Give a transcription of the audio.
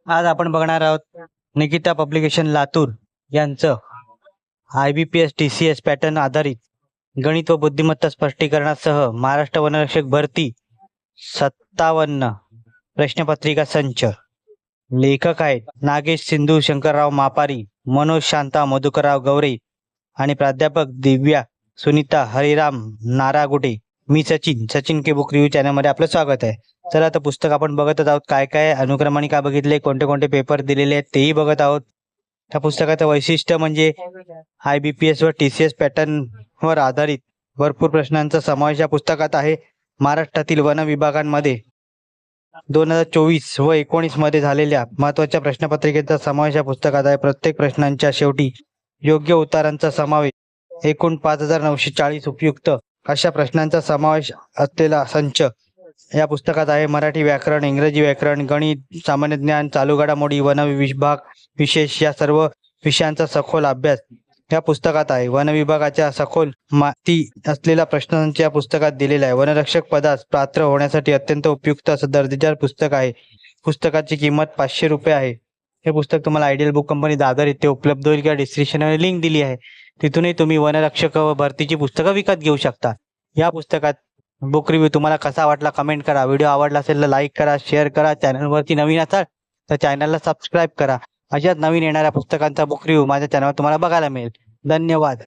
आज आपण बघणार आहोत निकिता पब्लिकेशन लातूर यांचं IBPS TCS पॅटर्न आधारित गणित व बुद्धिमत्ता स्पष्टीकरणासह महाराष्ट्र वनरक्षक भरती 57 प्रश्नपत्रिका संच. लेखक आहेत नागेश सिंधू शंकरराव मापारी, मनोज शांता मधुकरराव गवरे आणि प्राध्यापक दिव्या सुनीता हरिराम नारागुडे. मी सचिन के बुक रिव्ह्यू चॅनलमध्ये आपलं स्वागत आहे. चला आता पुस्तक आपण बघतच आहोत. काय काय अनुक्रमाने का बघितले, कोणते कोणते पेपर दिलेले आहेत तेही बघत आहोत. त्या पुस्तकाचं वैशिष्ट्य म्हणजे IBPS व TCS पॅटर्नवर आधारित भरपूर प्रश्नांचा समावेश या पुस्तकात आहे. महाराष्ट्रातील वन विभागांमध्ये 2024 व 19 मध्ये झालेल्या महत्त्वाच्या प्रश्नपत्रिकेचा समावेश या पुस्तकात आहे. प्रत्येक प्रश्नांच्या शेवटी योग्य उत्तरांचा समावेश, एकूण 5940 उपयुक्त अशा प्रश्नांचा समावेश असलेला संच या पुस्तकात आहे. मराठी व्याकरण, इंग्रजी व्याकरण, गणित, सामान्य ज्ञान, चालू घडामोडी, वन विभाग विशेष या सर्व विषयांचा सखोल अभ्यास या पुस्तकात आहे. वन विभागाच्या सखोल माहिती असलेला प्रश्नसंच या पुस्तकात दिलेला आहे. वनरक्षक पदास पात्र होण्यासाठी अत्यंत उपयुक्त असं दर्जेदार पुस्तक आहे. पुस्तकाची किंमत 500 रुपये आहे. हे पुस्तक तुम्हाला आयडियल बुक कंपनी दादर इथे उपलब्ध होईल किंवा डिस्क्रिप्शनमध्ये लिंक दिली आहे, तिथूनही तुम्ही वनरक्षक व भरतीची पुस्तकं विकत घेऊ शकता. या पुस्तकात बुक रिव्ह्यू तुम्हाला कसा वाटला कमेंट करा. व्हिडिओ आवडला असेल तर लाईक करा, शेअर करा. चॅनलवरती नवीन असाल तर चॅनलला सबस्क्राईब करा. अशाच नवीन येणाऱ्या पुस्तकांचा बुक रिव्ह्यू माझ्या चॅनलवर तुम्हाला बघायला मिळेल. धन्यवाद.